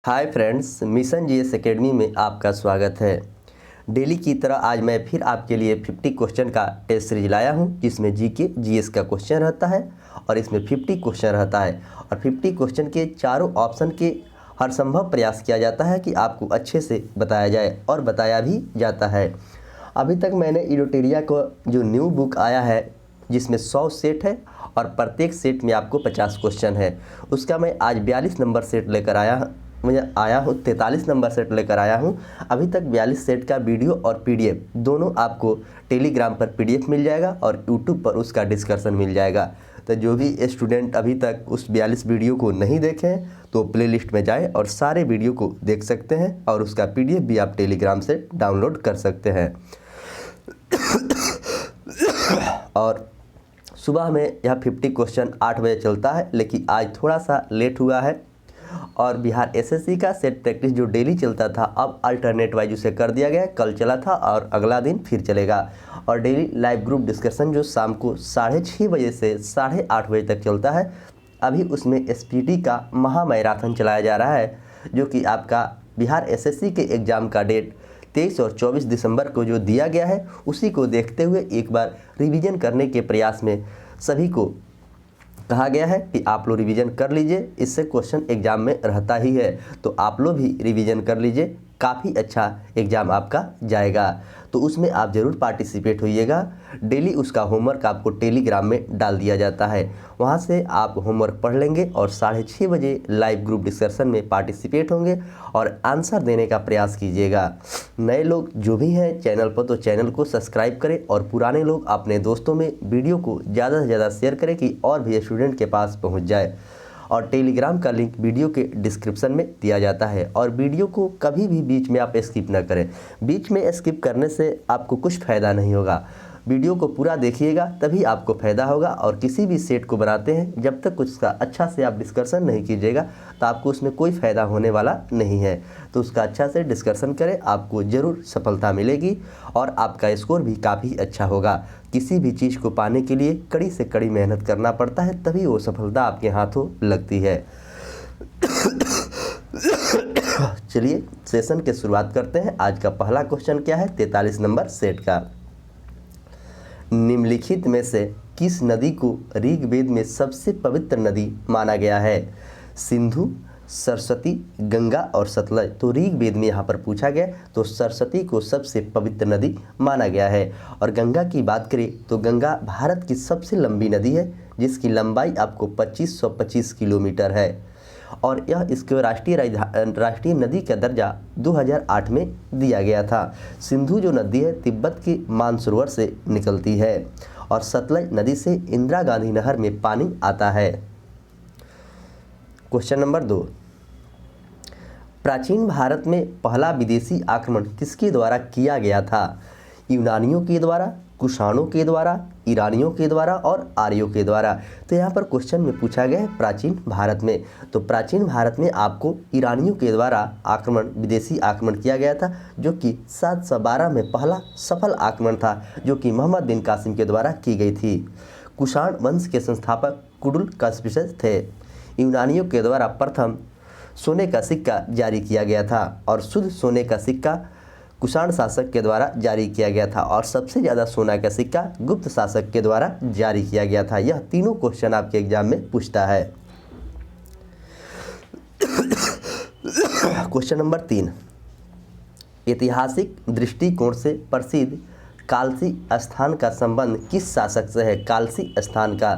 Hi friends, mission GS academy में आपका स्वागत है। डेली की तरह आज मैं फिर आपके लिए 50 क्वेश्चन का टेस्ट सीरीज लाया हूं, जिसमें जीके जीएस का क्वेश्चन रहता है और इसमें 50 क्वेश्चन रहता है और 50 क्वेश्चन के चारों ऑप्शन के हर संभव प्रयास किया जाता है कि आपको अच्छे से बताया जाए और बताया भी जाता है। अभी तक मैंने इडोटेरिया को जो न्यू बुक आया है जिसमें 100 सेट है और प्रत्येक सेट में आपको 50 क्वेश्चन है, उसका मैं आज 42 नंबर सेट लेकर आया हूँ 43 नंबर सेट लेकर आया हूँ। अभी तक 42 सेट का वीडियो और पीडीएफ दोनों आपको टेलीग्राम पर पीडीएफ मिल जाएगा और यूट्यूब पर उसका डिस्कशन मिल जाएगा। तो जो भी स्टूडेंट अभी तक उस 42 वीडियो को नहीं देखे हैं तो प्लेलिस्ट में जाएं और सारे वीडियो को देख सकते हैं और उसका पीडीएफ भी आप टेलीग्राम से डाउनलोड कर सकते हैं। और सुबह में यह 50 क्वेश्चन 8 बजे चलता है, लेकिन आज थोड़ा सा लेट हुआ है और बिहार एसएससी का सेट प्रैक्टिस जो डेली चलता था अब अल्टरनेट वाइज उसे कर दिया गया है। कल चला था और अगला दिन फिर चलेगा। और डेली लाइव ग्रुप डिस्कशन जो शाम को 6:30 बजे से 8:30 बजे तक चलता है, अभी उसमें एसपीटी का महा मैराथन चलाया जा रहा है, जो कि आपका बिहार एसएससी के एग्ज़ाम का डेट 23 और 24 दिसंबर को जो दिया गया है, उसी को देखते हुए एक बार रिवीजन करने के प्रयास में सभी को कहा गया है कि आप लोग रिवीजन कर लीजिए। इससे क्वेश्चन एग्ज़ाम में रहता ही है, तो आप लोग भी रिवीजन कर लीजिए, काफ़ी अच्छा एग्ज़ाम आपका जाएगा। तो उसमें आप ज़रूर पार्टिसिपेट होइएगा। डेली उसका होमवर्क आपको टेलीग्राम में डाल दिया जाता है, वहाँ से आप होमवर्क पढ़ लेंगे और 6:30 बजे लाइव ग्रुप डिस्कशन में पार्टिसिपेट होंगे और आंसर देने का प्रयास कीजिएगा। नए लोग जो भी हैं चैनल पर, तो चैनल को सब्सक्राइब करें और पुराने लोग अपने दोस्तों में वीडियो को ज़्यादा से ज़्यादा शेयर करें कि और भी स्टूडेंट के पास पहुँच जाए। और टेलीग्राम का लिंक वीडियो के डिस्क्रिप्शन में दिया जाता है। और वीडियो को कभी भी बीच में आप स्किप ना करें। बीच में स्किप करने से आपको कुछ फ़ायदा नहीं होगा। वीडियो को पूरा देखिएगा तभी आपको फ़ायदा होगा। और किसी भी सेट को बनाते हैं जब तक उसका अच्छा से आप डिस्कशन नहीं कीजिएगा तो आपको उसमें कोई फ़ायदा होने वाला नहीं है। तो उसका अच्छा से डिस्कशन करें, आपको ज़रूर सफलता मिलेगी और आपका स्कोर भी काफ़ी अच्छा होगा। किसी भी चीज़ को पाने के लिए कड़ी से कड़ी मेहनत करना पड़ता है, तभी वो सफलता आपके हाथों लगती है। चलिए सेशन की शुरुआत करते हैं। आज का पहला क्वेश्चन क्या है 43 नंबर सेट का। निम्नलिखित में से किस नदी को ऋग्वेद में सबसे पवित्र नदी माना गया है? सिंधु, सरस्वती, गंगा और सतलज। तो ऋग्वेद में यहाँ पर पूछा गया तो सरस्वती को सबसे पवित्र नदी माना गया है। और गंगा की बात करें तो गंगा भारत की सबसे लंबी नदी है, जिसकी लंबाई आपको 2525 किलोमीटर है और यह इसको राष्ट्रीय नदी का दर्जा 2008 में दिया गया था। सिंधु जो नदी है तिब्बत की मानसरोवर से निकलती है और सतलज नदी से इंदिरा गांधी नहर में पानी आता है। क्वेश्चन नंबर 2, प्राचीन भारत में पहला विदेशी आक्रमण किसके द्वारा किया गया था? यूनानियों के द्वारा, कुषाणों के द्वारा, ईरानियों के द्वारा और आर्यों के द्वारा। तो यहाँ पर क्वेश्चन में पूछा गया है प्राचीन भारत में, तो प्राचीन भारत में आपको ईरानियों के द्वारा विदेशी आक्रमण किया गया था, जो कि 712 में पहला सफल आक्रमण था, जो कि मोहम्मद बिन कासिम के द्वारा की गई थी। कुषाण वंश के संस्थापक कुडुल कास्पिसस थे। यूनानियों के द्वारा प्रथम सोने का सिक्का जारी किया गया था और शुद्ध सोने का सिक्का कुषाण शासक के द्वारा जारी किया गया था और सबसे ज़्यादा सोना का सिक्का गुप्त शासक के द्वारा जारी किया गया था। यह तीनों क्वेश्चन आपके एग्जाम में पूछता है। क्वेश्चन नंबर 3, ऐतिहासिक दृष्टिकोण से प्रसिद्ध कालसी स्थान का संबंध किस शासक से है? कालसी स्थान का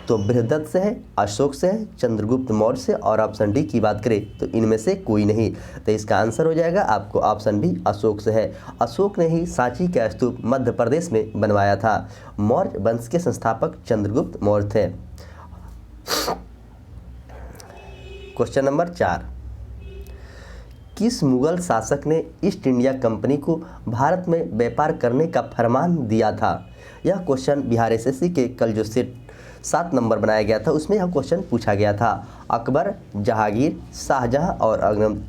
तो बृहदत्त से है, अशोक से है, चंद्रगुप्त मौर्य से और ऑप्शन डी की बात करें तो इनमें से कोई नहीं। तो इसका आंसर हो जाएगा आपको ऑप्शन बी अशोक से है। अशोक ने ही सांची का स्तूप मध्य प्रदेश में बनवाया था। मौर्य वंश के संस्थापक चंद्रगुप्त मौर्य थे। क्वेश्चन नंबर 4, किस मुगल शासक ने ईस्ट इंडिया कंपनी को भारत में व्यापार करने का फरमान दिया था? यह क्वेश्चन बिहार एसएससी के कल जो सेट 7 नंबर बनाया गया था, उसमें यह क्वेश्चन पूछा गया था। अकबर, जहांगीर, शाहजहां और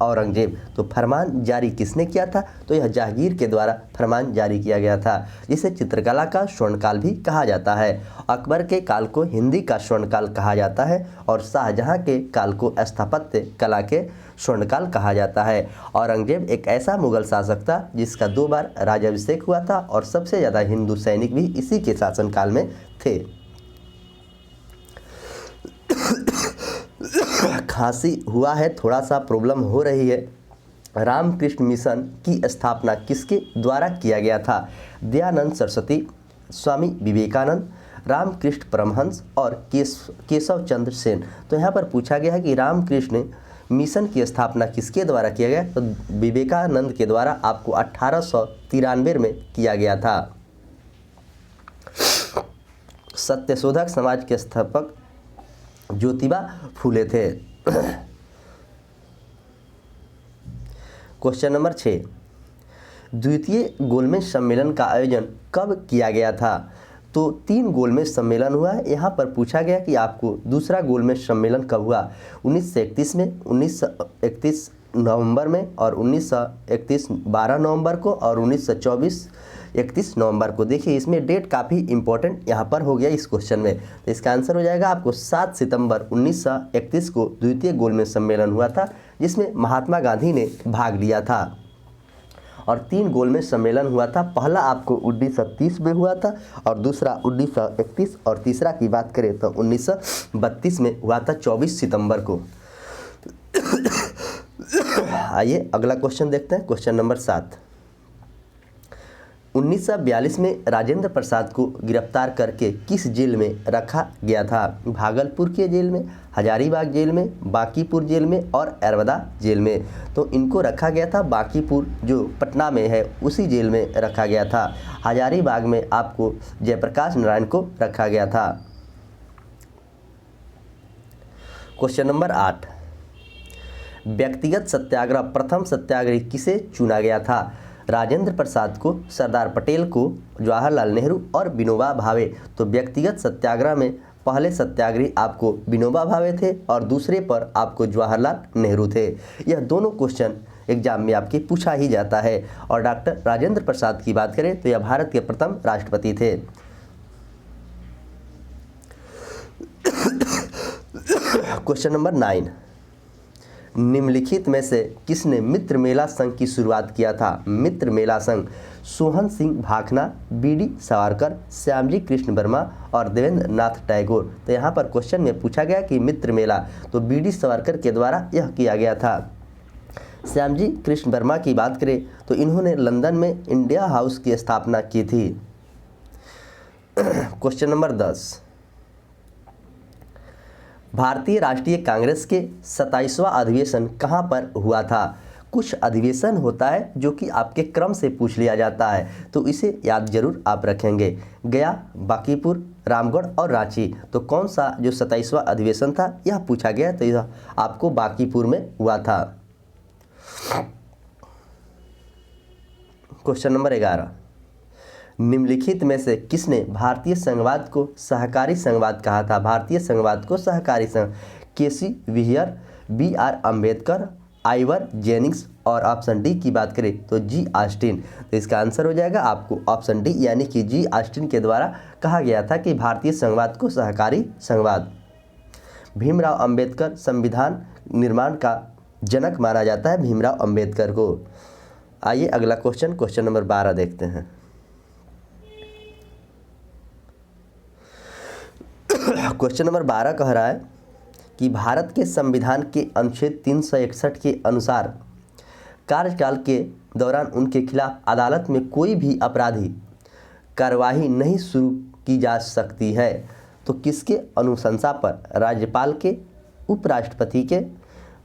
औरंगजेब, तो फरमान जारी किसने किया था? तो यह जहांगीर के द्वारा फरमान जारी किया गया था, जिसे चित्रकला का स्वर्णकाल भी कहा जाता है। अकबर के काल को हिंदी का स्वर्णकाल कहा जाता है और शाहजहां के काल को स्थापत्य कला के स्वर्णकाल कहा जाता है। औरंगजेब एक ऐसा मुगल शासक था जिसका 2 बार राज्याभिषेक हुआ था और सबसे ज़्यादा हिंदू सैनिक भी इसी के शासनकाल में थे। खांसी हुआ है, थोड़ा सा प्रॉब्लम हो रही है। रामकृष्ण मिशन की स्थापना किसके द्वारा किया गया था? दयानंद सरस्वती, स्वामी विवेकानंद, रामकृष्ण परमहंस और केशव चंद्र सेन। तो यहाँ पर पूछा गया है कि रामकृष्ण मिशन की स्थापना किसके द्वारा किया गया? तो विवेकानंद के द्वारा आपको 1893 में किया गया था। सत्यशोधक समाज के स्थापक ज्योतिबा फूले थे। क्वेश्चन नंबर 6, द्वितीय गोलमेज सम्मेलन का आयोजन कब किया गया था? तो 3 गोलमेज सम्मेलन हुआ है। यहाँ पर पूछा गया कि आपको दूसरा गोलमेज सम्मेलन कब हुआ? 1931 में, 1931 नवंबर में और 1931 12 नवंबर को और 1924 31 नवंबर को। देखिए इसमें डेट काफ़ी इंपॉर्टेंट यहाँ पर हो गया इस क्वेश्चन में। तो इसका आंसर हो जाएगा आपको 7 सितंबर 1931 को द्वितीय गोलमेज सम्मेलन हुआ था, जिसमें महात्मा गांधी ने भाग लिया था। और 3 गोलमेज सम्मेलन हुआ था। पहला आपको 1930 में हुआ था और दूसरा 1931 और तीसरा की बात करें तो 1932 में हुआ था 24 सितंबर को। आइए अगला क्वेश्चन देखते हैं। क्वेश्चन नंबर 7, 1942 में राजेंद्र प्रसाद को गिरफ्तार करके किस जेल में रखा गया था? भागलपुर के जेल में, हजारीबाग जेल में, बांकीपुर जेल में और एरवदा जेल में। तो इनको रखा गया था बांकीपुर जो पटना में है उसी जेल में रखा गया था। हजारीबाग में आपको जयप्रकाश नारायण को रखा गया था। क्वेश्चन नंबर 8, व्यक्तिगत सत्याग्रह प्रथम सत्याग्रही किसे चुना गया था? राजेंद्र प्रसाद को, सरदार पटेल को, जवाहरलाल नेहरू और विनोबा भावे। तो व्यक्तिगत सत्याग्रह में पहले सत्याग्रही आपको विनोबा भावे थे और दूसरे पर आपको जवाहरलाल नेहरू थे। यह दोनों क्वेश्चन एग्जाम में आपके पूछा ही जाता है। और डॉक्टर राजेंद्र प्रसाद की बात करें तो यह भारत के प्रथम राष्ट्रपति थे। क्वेश्चन नंबर 9, निम्नलिखित में से किसने मित्र मेला संघ की शुरुआत किया था? मित्र मेला संघ सोहन सिंह भाखना, बी.डी. सावरकर, श्यामजी कृष्ण वर्मा और देवेंद्र नाथ टैगोर। तो यहाँ पर क्वेश्चन में पूछा गया कि मित्र मेला, तो बी.डी. सावरकर के द्वारा यह किया गया था। श्यामजी कृष्ण वर्मा की बात करें तो इन्होंने लंदन में इंडिया हाउस की स्थापना की थी। क्वेश्चन नंबर 10, भारतीय राष्ट्रीय कांग्रेस के 27वां अधिवेशन कहाँ पर हुआ था? कुछ अधिवेशन होता है जो कि आपके क्रम से पूछ लिया जाता है, तो इसे याद जरूर आप रखेंगे। गया, बांकीपुर, रामगढ़ और रांची। तो कौन सा जो 27वां अधिवेशन था यह पूछा गया, तो यह आपको बांकीपुर में हुआ था। क्वेश्चन नंबर 11, निम्नलिखित में से किसने भारतीय संघवाद को सहकारी संघवाद कहा था? भारतीय संघवाद को सहकारी संघ, केसी व्हीयर, बी.आर. अम्बेडकर, आइवर जेनिंग्स और ऑप्शन डी की बात करें तो जी ऑस्टिन। तो इसका आंसर हो जाएगा आपको ऑप्शन डी यानी कि जी ऑस्टिन के द्वारा कहा गया था कि भारतीय संघवाद को सहकारी संघवाद। भीमराव अम्बेडकर संविधान निर्माण का जनक माना जाता है भीमराव अम्बेडकर को। आइए अगला क्वेश्चन, क्वेश्चन नंबर 12 देखते हैं। क्वेश्चन नंबर 12 कह रहा है कि भारत के संविधान के अनुच्छेद 361 के अनुसार कार्यकाल के दौरान उनके खिलाफ अदालत में कोई भी आपराधी कार्यवाही नहीं शुरू की जा सकती है। तो किसके अनुशंसा पर? राज्यपाल के, उपराष्ट्रपति के,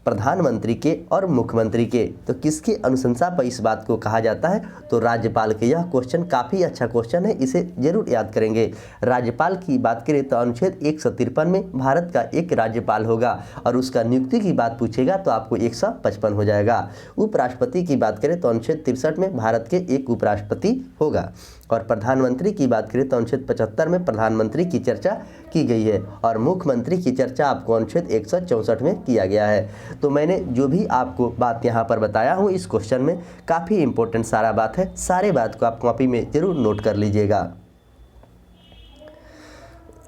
प्रधानमंत्री के और मुख्यमंत्री के। तो किसके अनुशंसा पर इस बात को कहा जाता है? तो राज्यपाल के। यह क्वेश्चन काफ़ी अच्छा क्वेश्चन है, इसे जरूर याद करेंगे। राज्यपाल की बात करें तो अनुच्छेद 153 में भारत का एक राज्यपाल होगा और उसका नियुक्ति की बात पूछेगा तो आपको 155 हो जाएगा। उपराष्ट्रपति की बात करें तो अनुच्छेद 63 में भारत के एक उपराष्ट्रपति होगा और प्रधानमंत्री की बात करें तो अनुच्छेद 75 में प्रधानमंत्री की चर्चा की गई है और मुख्यमंत्री की चर्चा आपको अनुच्छेद 164 में किया गया है। तो मैंने जो भी आपको बात यहाँ पर बताया हूँ इस क्वेश्चन में काफ़ी इंपॉर्टेंट सारा बात है, सारे बात को आप कॉपी में जरूर नोट कर लीजिएगा।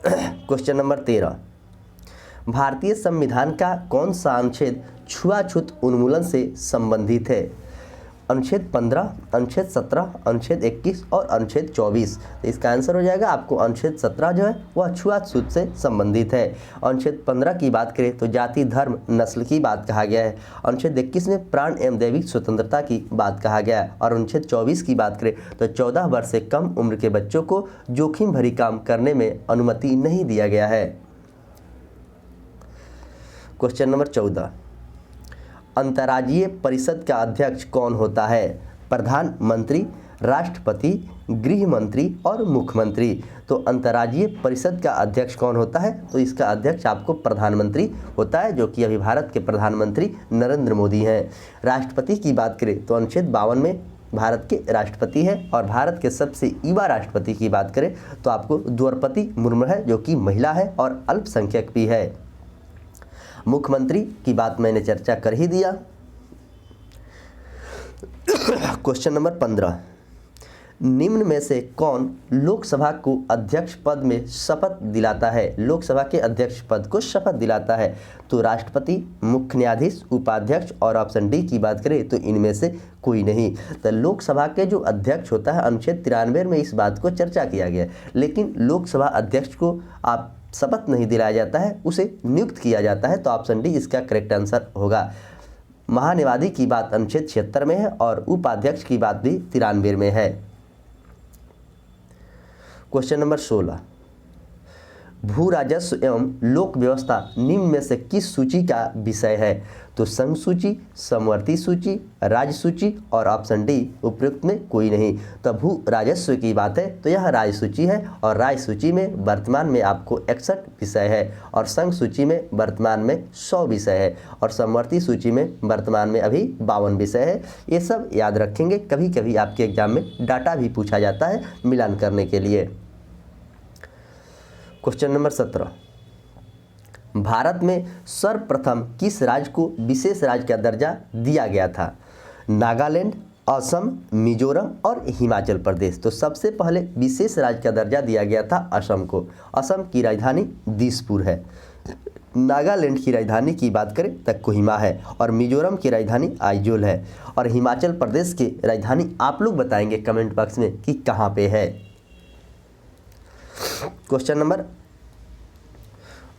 क्वेश्चन नंबर 13, भारतीय संविधान का कौन सा अनुच्छेद छुआछूत उन्मूलन से संबंधित है? अनुच्छेद 15, अनुच्छेद 17, अनुच्छेद 21 और अनुच्छेद 24। तो इसका आंसर हो जाएगा आपको अनुच्छेद 17 जो है वह छुआछूत से संबंधित है। अनुच्छेद 15 की बात करें तो जाति, धर्म, नस्ल की बात कहा गया है। अनुच्छेद 21 में प्राण एवं दैविक स्वतंत्रता की बात कहा गया है और अनुच्छेद 24 की बात करें तो 14 वर्ष से कम उम्र के बच्चों को जोखिम भरी काम करने में अनुमति नहीं दिया गया है। क्वेश्चन नंबर 14, अंतर्राज्यीय परिषद का अध्यक्ष कौन होता है? प्रधानमंत्री, राष्ट्रपति, गृह मंत्री और मुख्यमंत्री। तो अंतर्राज्यीय परिषद का अध्यक्ष कौन होता है? तो इसका अध्यक्ष आपको प्रधानमंत्री होता है, जो कि अभी भारत के प्रधानमंत्री नरेंद्र मोदी हैं। राष्ट्रपति की बात करें तो अनुच्छेद 52 में भारत के राष्ट्रपति है और भारत के सबसे युवा राष्ट्रपति की बात करें तो आपको द्रौपदी मुर्मू है, जो कि महिला है और अल्पसंख्यक भी है। मुख्यमंत्री की बात मैंने चर्चा कर ही दिया। क्वेश्चन नंबर 15, निम्न में से कौन लोकसभा को अध्यक्ष पद में शपथ दिलाता है? लोकसभा के अध्यक्ष पद को शपथ दिलाता है तो राष्ट्रपति, मुख्य न्यायाधीश, उपाध्यक्ष और ऑप्शन डी की बात करें तो इनमें से कोई नहीं। तो लोकसभा के जो अध्यक्ष होता है अनुच्छेद 93 में इस बात को चर्चा किया गया, लेकिन लोकसभा अध्यक्ष को आप शपथ नहीं दिलाया जाता है, उसे नियुक्त किया जाता है। तो ऑप्शन डी इसका करेक्ट आंसर होगा। महान्यायाधीश की बात अनुच्छेद 76 में है और उपाध्यक्ष की बात भी 93 में है। क्वेश्चन नंबर 16, भू राजस्व एवं लोक व्यवस्था निम्न में से किस सूची का विषय है? तो संघ सूची, समवर्ती सूची, राज्य सूची और ऑप्शन डी उपयुक्त में कोई नहीं। तो भू राजस्व की बात है तो यह राज्य सूची है और राज्य सूची में वर्तमान में आपको 61 विषय है और संघ सूची में वर्तमान में 100 विषय है और समवर्ती सूची में वर्तमान में अभी 52 विषय है। ये सब याद रखेंगे, कभी कभी आपके एग्जाम में डाटा भी पूछा जाता है मिलान करने के लिए। क्वेश्चन नंबर 17, भारत में सर्वप्रथम किस राज्य को विशेष राज्य का दर्जा दिया गया था? नागालैंड, असम, मिजोरम और हिमाचल प्रदेश। तो सबसे पहले विशेष राज्य का दर्जा दिया गया था असम को। असम की राजधानी दिसपुर है। नागालैंड की राजधानी की बात करें तो कोहिमा है और मिजोरम की राजधानी आइजोल है और हिमाचल प्रदेश की राजधानी आप लोग बताएंगे कमेंट बॉक्स में कि कहाँ पे है। क्वेश्चन नंबर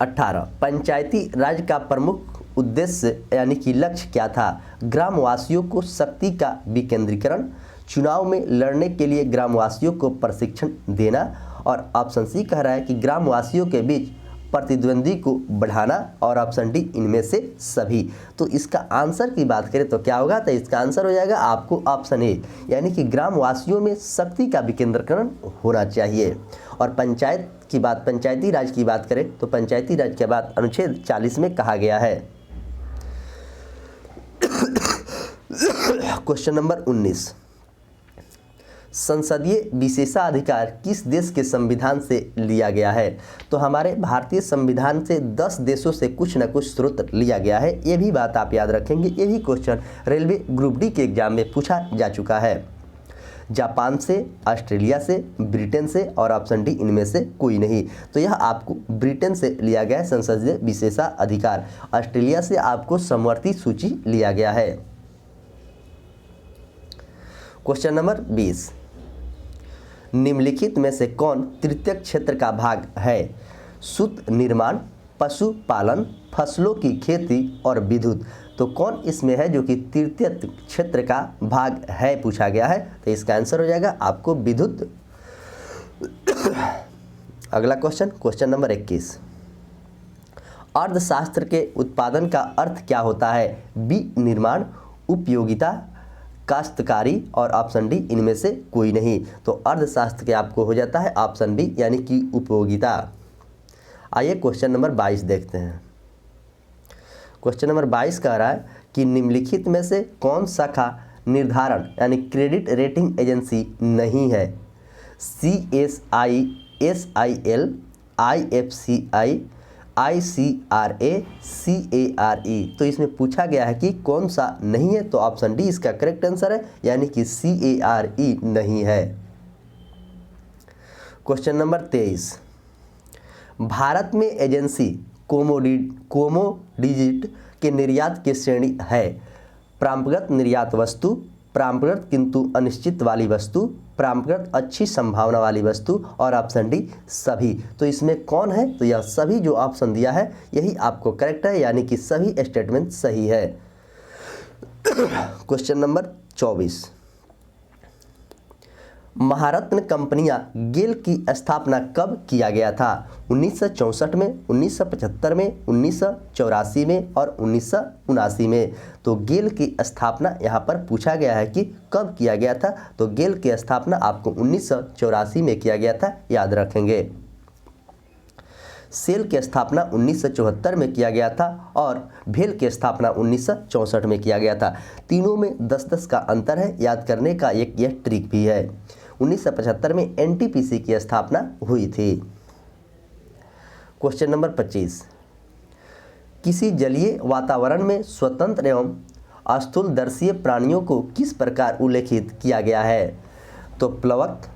18, पंचायती राज का प्रमुख उद्देश्य यानी कि लक्ष्य क्या था? ग्रामवासियों को शक्ति का विकेंद्रीकरण, चुनाव में लड़ने के लिए ग्रामवासियों को प्रशिक्षण देना और ऑप्शन सी कह रहा है कि ग्रामवासियों के बीच प्रतिद्वंदी को बढ़ाना और ऑप्शन डी इनमें से सभी। तो इसका आंसर की बात करें तो क्या होगा? तो इसका आंसर हो जाएगा आपको ऑप्शन ए, यानी कि ग्रामवासियों में शक्ति का विकेंद्रीकरण होना चाहिए। और पंचायत की बात, पंचायती राज की बात करें तो पंचायती राज की बात अनुच्छेद 40 में कहा गया है। क्वेश्चन नंबर 19, संसदीय विशेषाधिकार किस देश के संविधान से लिया गया है? तो हमारे भारतीय संविधान से 10 देशों से कुछ न कुछ स्रोत लिया गया है। ये भी बात आप याद रखेंगे, ये भी क्वेश्चन रेलवे ग्रुप डी के एग्जाम में पूछा जा चुका है। जापान से, ऑस्ट्रेलिया से, ब्रिटेन से और ऑप्शन डी इनमें से कोई नहीं। तो यह आपको ब्रिटेन से लिया गया है संसदीय विशेषाधिकार। ऑस्ट्रेलिया से आपको समवर्ती सूची लिया गया है। क्वेश्चन नंबर 20, निम्नलिखित में से कौन तृतीय क्षेत्र का भाग है? सूत निर्माण, पशुपालन, फसलों की खेती और विद्युत। तो कौन इसमें है जो कि तृतीय क्षेत्र का भाग है पूछा गया है? तो इसका आंसर हो जाएगा आपको विद्युत। अगला क्वेश्चन, क्वेश्चन नंबर 21, अर्थशास्त्र के उत्पादन का अर्थ क्या होता है? विनिर्माण, उपयोगिता, काश्तकारी और ऑप्शन डी इनमें से कोई नहीं। तो अर्थशास्त्र के आपको हो जाता है ऑप्शन बी यानी कि उपयोगिता। आइए क्वेश्चन नंबर 22 देखते हैं। क्वेश्चन नंबर 22 कह रहा है कि निम्नलिखित में से कौन शाखा निर्धारण यानी क्रेडिट रेटिंग एजेंसी नहीं है? CSI, SIL, IFCI ICRA CARE। तो इसमें पूछा गया है कि कौन सा नहीं है, तो ऑप्शन डी इसका करेक्ट आंसर है, यानी कि CARE नहीं है। क्वेश्चन नंबर 23, भारत में एजेंसी कोमोडिजिट के निर्यात की श्रेणी है। परंपरागत निर्यात वस्तु, परंपरागत किंतु अनिश्चित वाली वस्तु, परंपरागत अच्छी संभावना वाली वस्तु, और ऑप्शन डी सभी। तो इसमें कौन है, तो यह सभी जो ऑप्शन दिया है यही आपको करेक्ट है, यानी कि सभी स्टेटमेंट सही है। क्वेश्चन नंबर 24, महारत्न कंपनियां गेल की स्थापना कब किया गया था? 1964 में, 1975 में, 1984 में और 1979 में। तो गेल की स्थापना यहाँ पर पूछा गया है कि कब किया गया था, तो गेल की स्थापना आपको 1984 में किया गया था, याद रखेंगे। सेल की स्थापना 1974 में किया गया था और भेल की स्थापना 1964 में किया गया था। तीनों में 10-10 का अंतर है, याद करने का एक यह ट्रिक भी है। 1975 में NTPC की स्थापना हुई थी। क्वेश्चन नंबर 25, किसी जलीय वातावरण में स्वतंत्र एवं स्थूलदर्शी प्राणियों को किस प्रकार उल्लेखित किया गया है? तो प्लवक,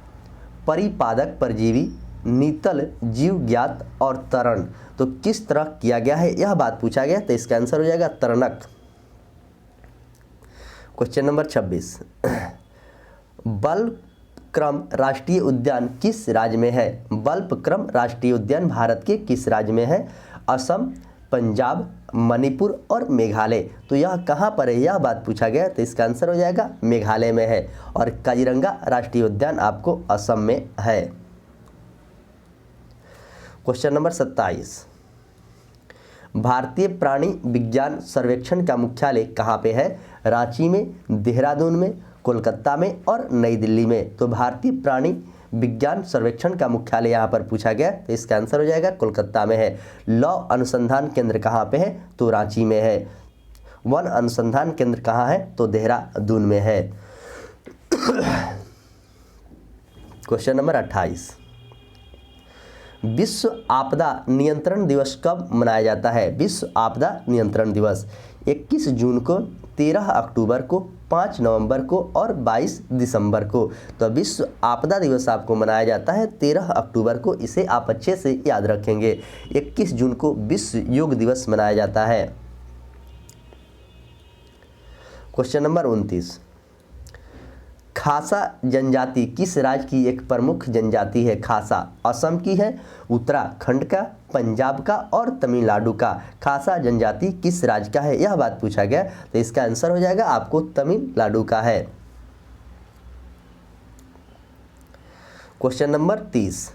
परिपादक परजीवी, नीतल, जीव ज्ञात और तरण। तो किस तरह किया गया है यह बात पूछा गया, तो इसका आंसर हो जाएगा तरणक। क्वेश्चन नंबर 26, बल्बक्रम राष्ट्रीय उद्यान किस राज्य में है? बल्बक्रम राष्ट्रीय उद्यान भारत के किस राज्य में है? असम, पंजाब, मणिपुर और मेघालय। तो यह कहाँ पर है यह बात पूछा गया, तो इसका आंसर हो जाएगा मेघालय में है, और काजीरंगा राष्ट्रीय उद्यान आपको असम में है। क्वेश्चन नंबर 27, भारतीय प्राणी विज्ञान सर्वेक्षण का मुख्यालय कहाँ पे है? रांची में, देहरादून में, कोलकाता में और नई दिल्ली में। तो भारतीय प्राणी विज्ञान सर्वेक्षण का मुख्यालय यहाँ पर पूछा गया, तो इसका आंसर हो जाएगा कोलकाता में है। लौ अनुसंधान केंद्र कहाँ पे है? तो रांची में है। वन अनुसंधान केंद्र कहाँ है? तो देहरादून में है। क्वेश्चन नंबर 28, विश्व आपदा नियंत्रण दिवस कब मनाया जाता है? विश्व आपदा नियंत्रण दिवस 21 जून को, 13 अक्टूबर को, 5 नवंबर को और 22 दिसंबर को। तो विश्व आपदा दिवस आपको मनाया जाता है 13 अक्टूबर को, इसे आप अच्छे से याद रखेंगे। 21 जून को विश्व योग दिवस मनाया जाता है। क्वेश्चन नंबर 29, खासा जनजाति किस राज्य की एक प्रमुख जनजाति है? खासा असम की है, उत्तराखंड का, पंजाब का और तमिलनाडु का। खासा जनजाति किस राज्य का है यह बात पूछा गया, तो इसका आंसर हो जाएगा आपको तमिलनाडु का है। क्वेश्चन नंबर 30,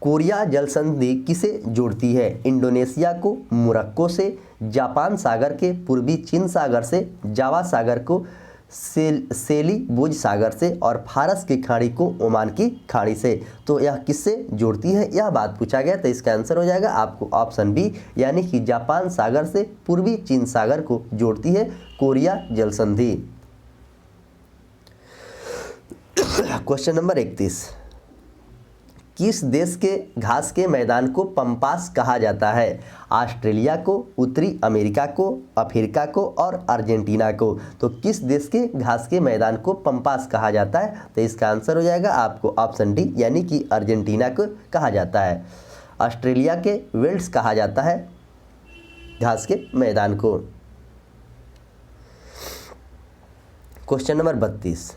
कोरिया जल संधि किसे जोड़ती है? इंडोनेशिया को मोरक्को से, जापान सागर के पूर्वी चीन सागर से, जावा सागर को सेलीबुज सागर से और फारस की खाड़ी को ओमान की खाड़ी से। तो यह किससे जोड़ती है यह बात पूछा गया, तो इसका आंसर हो जाएगा आपको ऑप्शन बी, यानी कि जापान सागर से पूर्वी चीन सागर को जोड़ती है कोरिया जल संधि। क्वेश्चन नंबर 31, किस देश के घास के मैदान को पंपास कहा जाता है? ऑस्ट्रेलिया को, उत्तरी अमेरिका को, अफ्रीका को और अर्जेंटीना को। तो किस देश के घास के मैदान को पंपास कहा जाता है? तो इसका आंसर हो जाएगा आपको ऑप्शन डी, यानी कि अर्जेंटीना को कहा जाता है। ऑस्ट्रेलिया के वेल्स कहा जाता है घास के मैदान को। क्वेश्चन नंबर 32,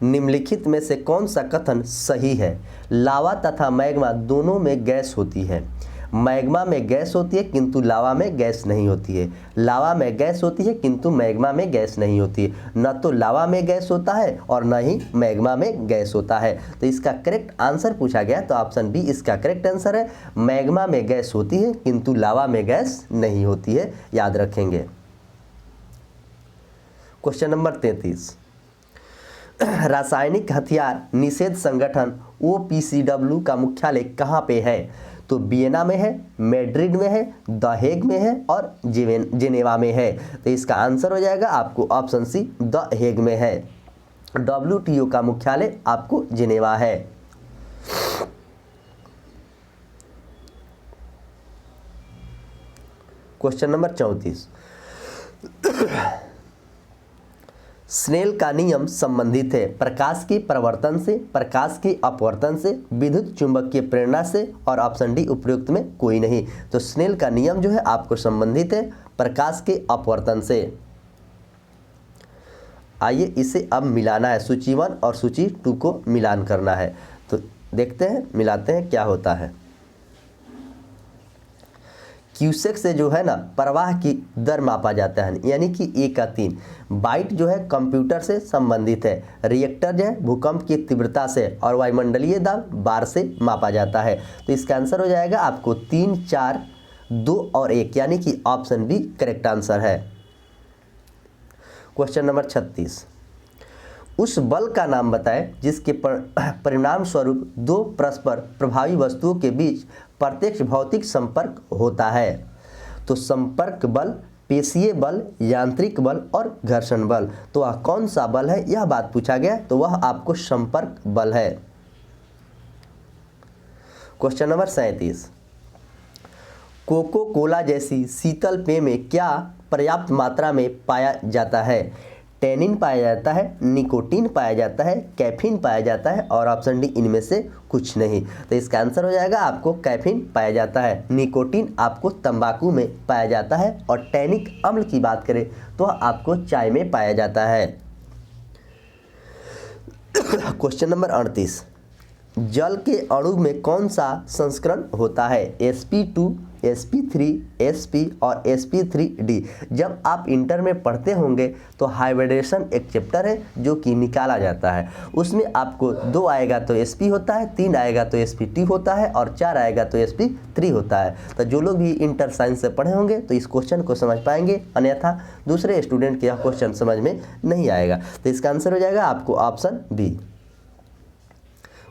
निम्नलिखित में से कौन सा कथन सही है? लावा तथा मैग्मा दोनों में गैस होती है। मैग्मा में गैस होती है किंतु लावा में गैस नहीं होती है। लावा में गैस होती है किंतु मैग्मा में गैस नहीं होती है। न तो लावा में गैस होता है और न ही मैग्मा में गैस होता है। तो इसका करेक्ट आंसर पूछा गया, तो ऑप्शन बी इसका करेक्ट आंसर है। मैग्मा में गैस होती है किंतु लावा में गैस नहीं होती है, याद रखेंगे। क्वेश्चन नंबर 33, रासायनिक हथियार निषेध संगठन OPCW का मुख्यालय कहाँ पे है? तो वियना में है, मैड्रिड में है, द हेग में है और जेनेवा में है। तो इसका आंसर हो जाएगा आपको ऑप्शन सी, द हेग में है। WTO का मुख्यालय आपको जेनेवा है। क्वेश्चन नंबर 34, स्नेल का नियम संबंधित है प्रकाश की प्रवर्तन से, प्रकाश की अपवर्तन से, विद्युत चुंबकीय प्रेरणा से और ऑप्शन डी उपयुक्त में कोई नहीं। तो स्नेल का नियम जो है आपको संबंधित है प्रकाश के अपवर्तन से। आइए इसे अब मिलाना है, सूची 1 और सूची 2 को मिलान करना है। तो देखते हैं, मिलाते हैं क्या होता है। क्यूसेक से जो है ना प्रवाह की दर मापा जाता है, यानी कि 1/3। बाइट जो है कंप्यूटर से संबंधित है। रिएक्टर जो है भूकंप की तीव्रता से और वायुमंडलीय दाब बार से मापा जाता है। तो इसका आंसर हो जाएगा आपको 3, 4, 2 और 1, यानी कि ऑप्शन बी करेक्ट आंसर है। क्वेश्चन नंबर 36, उस बल का नाम बताएं जिसके परिणाम स्वरूप दो परस्पर प्रभावी वस्तुओं के बीच प्रत्यक्ष भौतिक संपर्क होता है। तो संपर्क बल, पेशीय बल, यांत्रिक बल और घर्षण बल। तो वह कौन सा बल है, यह बात पूछा गया, तो वह आपको संपर्क बल है। क्वेश्चन नंबर 37, कोको कोला जैसी शीतल पेय में क्या पर्याप्त मात्रा में पाया जाता है? टेनिन पाया जाता है, निकोटीन पाया जाता है, कैफीन पाया जाता है और ऑप्शन डी इनमें से कुछ नहीं। तो इसका आंसर हो जाएगा आपको कैफीन पाया जाता है। निकोटीन आपको तंबाकू में पाया जाता है और टैनिक अम्ल की बात करें तो आपको चाय में पाया जाता है। क्वेश्चन नंबर 38, जल के अणु में कौन सा संस्करण होता है? sp2, sp3, sp और sp3d। जब आप इंटर में पढ़ते होंगे तो हाइब्रिडेशन एक चैप्टर है जो कि निकाला जाता है। उसमें आपको 2 आएगा तो sp होता है, 3 आएगा तो sp2 होता है और 4 आएगा तो sp3 होता है। तो जो लोग भी इंटर साइंस से पढ़े होंगे तो इस क्वेश्चन को समझ पाएंगे, अन्यथा दूसरे स्टूडेंट के यह क्वेश्चन समझ में नहीं आएगा। तो इसका आंसर हो जाएगा आपको ऑप्शन बी।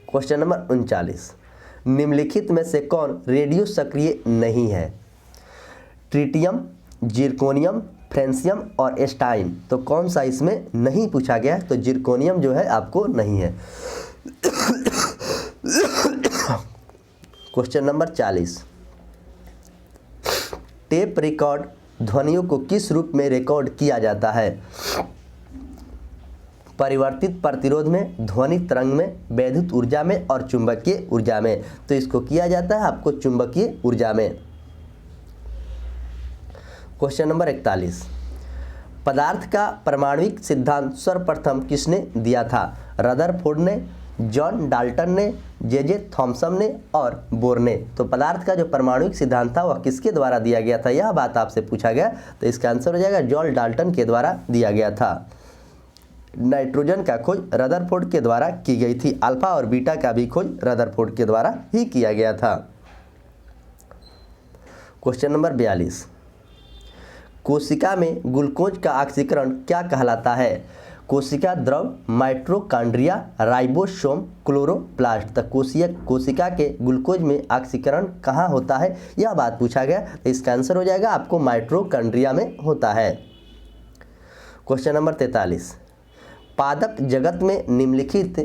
क्वेश्चन नंबर 39, निम्नलिखित में से कौन रेडियो सक्रिय नहीं है? ट्रिटियम, जिरकोनियम, फ्रेंसियम और एस्टाइन। तो कौन सा इसमें नहीं पूछा गया? तो जिरकोनियम जो है आपको नहीं है। क्वेश्चन नंबर 40, टेप रिकॉर्ड ध्वनियों को किस रूप में रिकॉर्ड किया जाता है? परिवर्तित प्रतिरोध में, ध्वनि तरंग में, वैद्युत ऊर्जा में और चुंबकीय ऊर्जा में। तो इसको किया जाता है आपको चुंबकीय ऊर्जा में। क्वेश्चन नंबर 41, पदार्थ का परमाणुिक सिद्धांत सर्वप्रथम किसने दिया था? रदरफोर्ड ने, जॉन डाल्टन ने, जे थॉमसन ने और बोर ने। तो पदार्थ का जो परमाणुिक सिद्धांत था वह किसके द्वारा दिया गया था, यह बात आपसे पूछा गया। तो इसका आंसर हो जाएगा जॉन डाल्टन के द्वारा दिया गया था। नाइट्रोजन का खोज रदरफोर्ड के द्वारा की गई थी। अल्फा और बीटा का भी खोज रदरफोर्ड के द्वारा ही किया गया था। क्वेश्चन नंबर 42, कोशिका में ग्लूकोज का ऑक्सीकरण क्या कहलाता है? कोशिका द्रव, माइटोकॉन्ड्रिया, राइबोसोम, क्लोरोप्लास्ट। तो कोशिका के ग्लूकोज में ऑक्सीकरण कहाँ होता है, यह बात पूछा गया। तो इसका आंसर हो जाएगा आपको माइटोकॉन्ड्रिया में होता है। क्वेश्चन नंबर 43, पादप जगत में निम्नलिखित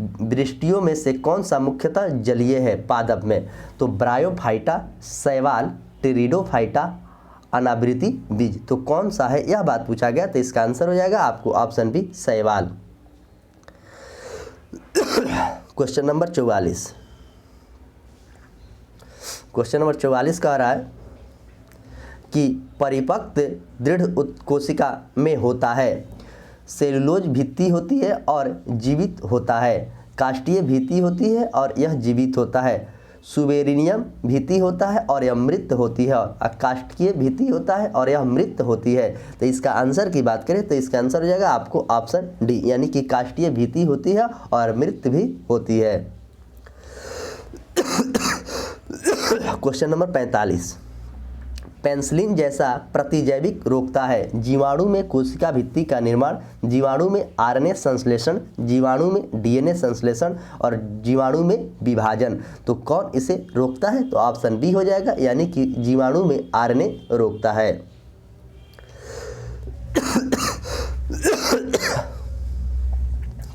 दृष्टियों में से कौन सा मुख्यतः जलीय है? पादप में तो ब्रायोफाइटा, शैवाल, टेरिडोफाइटा, अनावृति बीज। तो कौन सा है, यह बात पूछा गया। तो इसका आंसर हो जाएगा आपको ऑप्शन बी शैवाल। क्वेश्चन नंबर 44, क्वेश्चन नंबर 44 कह रहा है कि परिपक्व दृढ़ कोशिका में होता है सेलुलोज भित्ति होती है और जीवित होता है, काष्ठीय भित्ति होती है और यह जीवित होता है, सुबेरिनियम भित्ति होता है और यह मृत होती है, और काष्ठीय भित्ति होता है और यह मृत होती है। तो इसका आंसर की बात करें तो इसका आंसर हो जाएगा आपको ऑप्शन डी, यानी कि काष्ठीय भित्ति होती है और मृत भी होती है। क्वेश्चन नंबर 45, पेनिसिलिन जैसा प्रतिजैविक रोकता है? जीवाणु में कोशिका भित्ति का निर्माण, जीवाणु में आरएनए संश्लेषण, जीवाणु में डीएनए संश्लेषण और जीवाणु में विभाजन। तो कौन इसे रोकता है? तो ऑप्शन बी हो जाएगा, यानी कि जीवाणु में आरएनए रोकता है।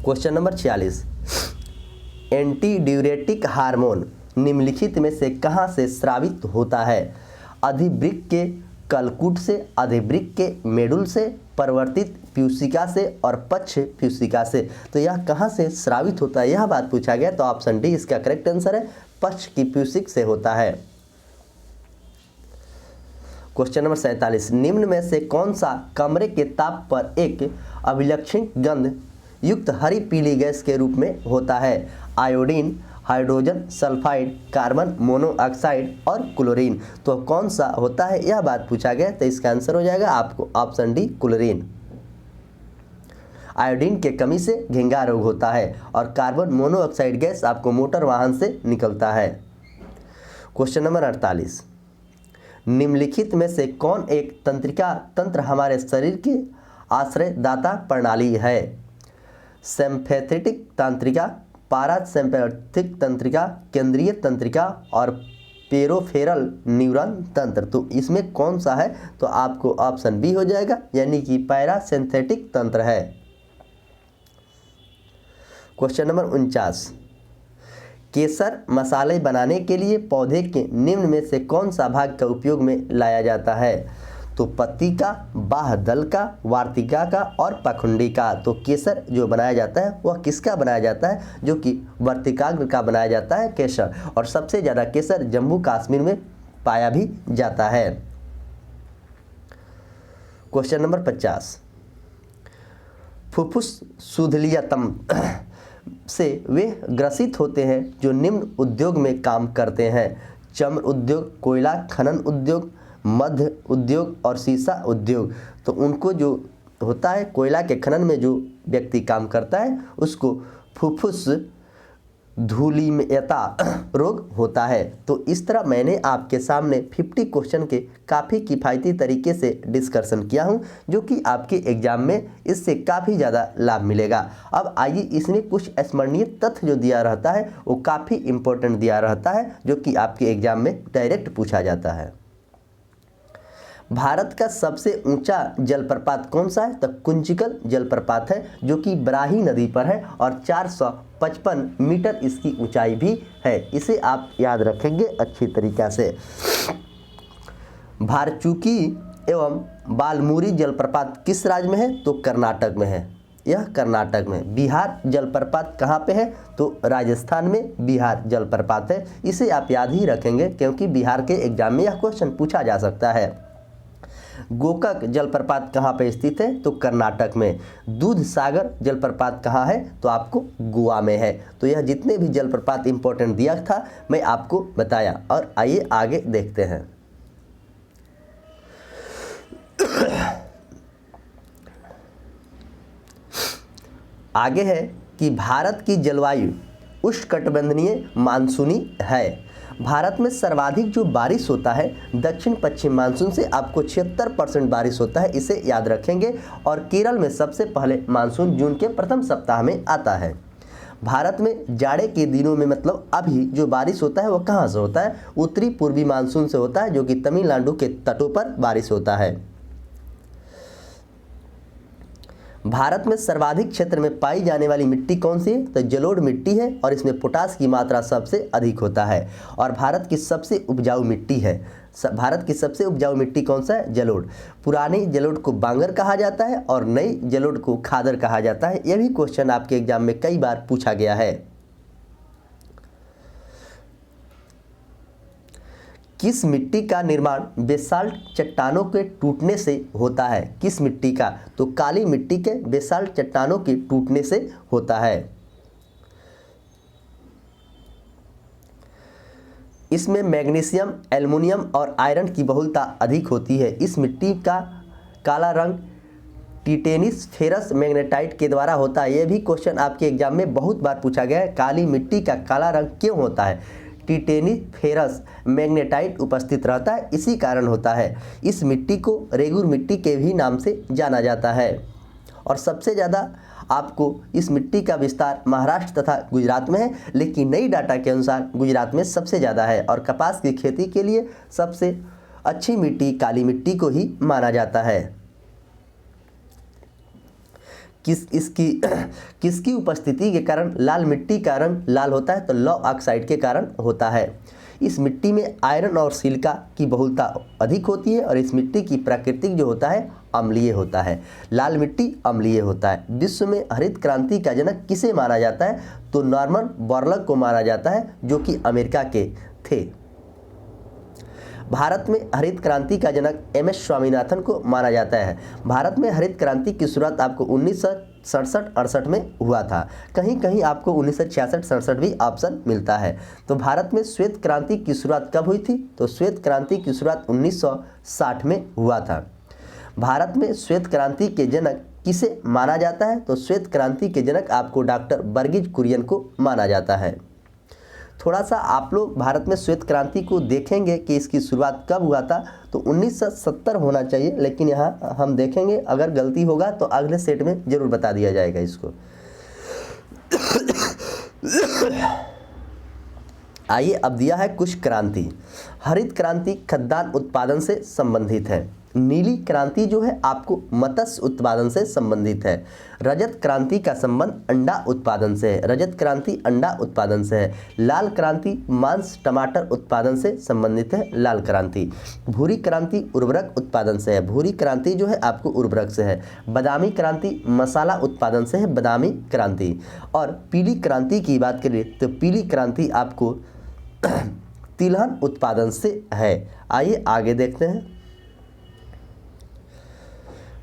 क्वेश्चन नंबर 46, एंटीड्यूरेटिक हार्मोन निम्नलिखित में से कहाँ से स्रावित होता है? अधिवृक्क के कलकुट से, अधिवृक्क के मेडुल से, परिवर्तित प्यूसिका से और पक्ष प्यूसिका से। तो यह कहाँ से स्रावित होता है, यह बात पूछा गया। तो ऑप्शन डी इसका करेक्ट आंसर है, पक्ष की प्यूसिक से होता है। क्वेश्चन नंबर 47, निम्न में से कौन सा कमरे के ताप पर एक अभिलक्षणिक गंध युक्त हरी पीली गैस के रूप में होता है? Iodine, hydrogen sulphide, carbon monoxide और क्लोरीन। तो कौन सा होता है, यह बात पूछा गया। तो इसका आंसर हो जाएगा आपको ऑप्शन डी, क्लोरीन। आयोडीन के कमी से घेंघा रोग होता है और कार्बन मोनोऑक्साइड गैस आपको मोटर वाहन से निकलता है। क्वेश्चन नंबर 48, निम्नलिखित में से कौन एक तंत्रिका तंत्र हमारे शरीर की आश्रयदाता प्रणाली है? सिम्पैथेटिक तंत्रिका, पारासिम्पैथिक तंत्रिका, केंद्रीय तंत्रिका और पेरिफेरल न्यूरॉन तंत्र। तो इसमें कौन सा है? तो आपको ऑप्शन बी हो जाएगा, यानी कि पैरासिम्पैथिक तंत्र है। क्वेश्चन नंबर 49, केसर मसाले बनाने के लिए पौधे के निम्न में से कौन सा भाग का उपयोग में लाया जाता है? तो पत्ती का, बाह्य दल का, वार्तिका का और पखुंडी का। तो केसर जो बनाया जाता है वह किसका बनाया जाता है? जो कि वर्तिकाग्र का बनाया जाता है केसर, और सबसे ज़्यादा केसर जम्मू कश्मीर में पाया भी जाता है। क्वेश्चन नंबर 50, फुफ्फुस सुधलियतम से वे ग्रसित होते हैं जो निम्न उद्योग में काम करते हैं? चर्म उद्योग, कोयला खनन उद्योग, मध्य उद्योग और सीसा उद्योग। तो उनको जो होता है, कोयला के खनन में जो व्यक्ति काम करता है उसको फुफ्फुस धूलिमयता रोग होता है। तो इस तरह मैंने आपके सामने 50 क्वेश्चन के काफ़ी किफ़ायती तरीके से डिस्कशन किया हूं, जो कि आपके एग्जाम में इससे काफ़ी ज़्यादा लाभ मिलेगा। अब आइए, इसमें कुछ स्मरणीय तथ्य जो दिया रहता है वो काफ़ी इम्पोर्टेंट दिया रहता है, जो कि आपके एग्जाम में डायरेक्ट पूछा जाता है। भारत का सबसे ऊंचा जलप्रपात कौन सा है? तो कुंचिकल जलप्रपात है, जो कि बराही नदी पर है और 455 मीटर इसकी ऊंचाई भी है। इसे आप याद रखेंगे अच्छी तरीक़ा से। भारचुकी एवं बालमुरी जलप्रपात किस राज्य में है? तो कर्नाटक में है। यह कर्नाटक में। बिहार जलप्रपात कहाँ पे है? तो राजस्थान में बिहार जलप्रपात है। इसे आप याद ही रखेंगे, क्योंकि बिहार के एग्जाम में यह क्वेश्चन पूछा जा सकता है। गोकाक जलप्रपात कहाँ पे स्थित है? तो कर्नाटक में। दूध सागर जलप्रपात कहाँ है? तो आपको गोवा में है। तो यह जितने भी जलप्रपात इंपॉर्टेंट दिया था मैं आपको बताया। और आइए आगे देखते हैं। आगे है कि भारत की जलवायु उष्णकटिबंधीय मानसूनी है। भारत में सर्वाधिक जो बारिश होता है दक्षिण पश्चिम मानसून से आपको 76% बारिश होता है, इसे याद रखेंगे। और केरल में सबसे पहले मानसून जून के प्रथम सप्ताह में आता है। भारत में जाड़े के दिनों में मतलब अभी जो बारिश होता है वो कहाँ से होता है? उत्तरी पूर्वी मानसून से होता है, जो कि तमिलनाडु के तटों पर बारिश होता है। भारत में सर्वाधिक क्षेत्र में पाई जाने वाली मिट्टी कौन सी है? तो जलोढ़ मिट्टी है और इसमें पोटास की मात्रा सबसे अधिक होता है। और भारत की सबसे उपजाऊ मिट्टी है। भारत की सबसे उपजाऊ मिट्टी कौन सा है? जलोढ़। पुरानी जलोढ़ को बांगर कहा जाता है और नई जलोढ़ को खादर कहा जाता है। यह भी क्वेश्चन आपके एग्जाम में कई बार पूछा गया है। किस मिट्टी का निर्माण बेसाल्ट चट्टानों के टूटने से होता है? किस मिट्टी का? तो काली मिट्टी के बेसाल्ट चट्टानों के टूटने से होता है। इसमें मैग्नीशियम, एल्युमिनियम और आयरन की बहुलता अधिक होती है। इस मिट्टी का काला रंग टिटेनिस फेरस मैग्नेटाइट के द्वारा होता है। यह भी क्वेश्चन आपके एग्जाम में बहुत बार पूछा गया है। काली मिट्टी का काला रंग क्यों होता है? टिटेनिस फेरस मैग्नेटाइट उपस्थित रहता है, इसी कारण होता है। इस मिट्टी को रेगुर मिट्टी के भी नाम से जाना जाता है। और सबसे ज़्यादा आपको इस मिट्टी का विस्तार महाराष्ट्र तथा गुजरात में है, लेकिन नई डाटा के अनुसार गुजरात में सबसे ज़्यादा है। और कपास की खेती के लिए सबसे अच्छी मिट्टी काली मिट्टी को ही माना जाता है। किसकी उपस्थिति के कारण लाल मिट्टी का रंग लाल होता है? तो लौह ऑक्साइड के कारण होता है। इस मिट्टी में आयरन और सिलिका की बहुलता अधिक होती है और इस मिट्टी की प्राकृतिक जो होता है अम्लीय होता है। लाल मिट्टी अम्लीय होता है। विश्व में हरित क्रांति का जनक किसे माना जाता है? तो नॉर्मन बोरलॉग को माना जाता है, जो कि अमेरिका के थे। भारत में हरित क्रांति का जनक एम.एस. स्वामीनाथन को माना जाता है। भारत में हरित क्रांति की शुरुआत आपको 1967-68 में हुआ था। कहीं कहीं आपको 1966-67 भी ऑप्शन मिलता है। तो भारत में श्वेत क्रांति की शुरुआत कब हुई थी? तो श्वेत क्रांति की शुरुआत 1960 में हुआ था। भारत में श्वेत क्रांति के जनक किसे माना जाता है? तो श्वेत क्रांति के जनक आपको डॉक्टर वर्गीज कुरियन को माना जाता है। थोड़ा सा आप लोग भारत में श्वेत क्रांति को देखेंगे कि इसकी शुरुआत कब हुआ था, तो 1970 होना चाहिए, लेकिन यहाँ हम देखेंगे, अगर गलती होगा तो अगले सेट में जरूर बता दिया जाएगा इसको। आइए अब दिया है कुछ क्रांति। हरित क्रांति खाद्यान्न उत्पादन से संबंधित है। नीली क्रांति जो है आपको मत्स्य उत्पादन से संबंधित है। रजत क्रांति का संबंध अंडा उत्पादन से है। रजत क्रांति अंडा उत्पादन से है। लाल क्रांति मांस टमाटर उत्पादन से संबंधित है। लाल क्रांति। भूरी क्रांति उर्वरक उत्पादन से है। भूरी क्रांति जो है आपको उर्वरक से है। बादामी क्रांति मसाला उत्पादन से है। बादामी क्रांति। और पीली क्रांति की बात करें तो पीली क्रांति आपको तिलहन उत्पादन से है। आइए आगे देखते हैं।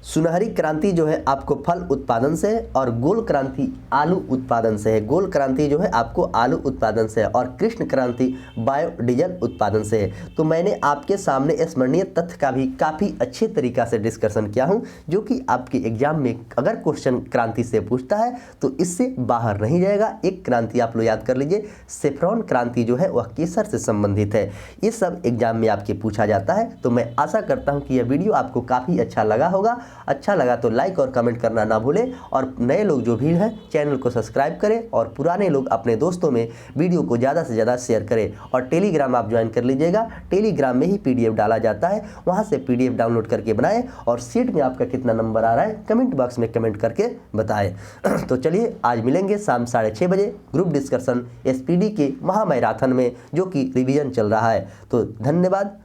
सुनहरी क्रांति जो है आपको फल उत्पादन से है और गोल क्रांति आलू उत्पादन से है। गोल क्रांति जो है आपको आलू उत्पादन से है और कृष्ण क्रांति बायोडीजल उत्पादन से है। तो मैंने आपके सामने स्मरणीय तथ्य का भी काफ़ी अच्छे तरीक़ा से डिस्कशन किया हूं, जो कि आपके एग्जाम में अगर क्वेश्चन क्रांति से पूछता है तो इससे बाहर नहीं जाएगा। एक क्रांति आप लोग याद कर लीजिए, सेफ्रॉन क्रांति जो है वह केसर से संबंधित है। ये सब एग्जाम में आपके पूछा जाता है। तो मैं आशा करता हूँ कि यह वीडियो आपको काफ़ी अच्छा लगा होगा। अच्छा लगा तो लाइक और कमेंट करना ना भूलें और नए लोग जो भी हैं चैनल को सब्सक्राइब करें और पुराने लोग अपने दोस्तों में वीडियो को ज़्यादा से ज़्यादा शेयर करें। और टेलीग्राम आप ज्वाइन कर लीजिएगा। टेलीग्राम में ही PDF डाला जाता है, वहाँ से PDF डाउनलोड करके बनाएं और सीट में आपका कितना नंबर आ रहा है कमेंट बॉक्स में कमेंट करके बताएं। तो चलिए आज मिलेंगे शाम 6:30 बजे ग्रुप डिस्कशन SPD के महामैराथन में, जो कि रिवीजन चल रहा है। तो धन्यवाद।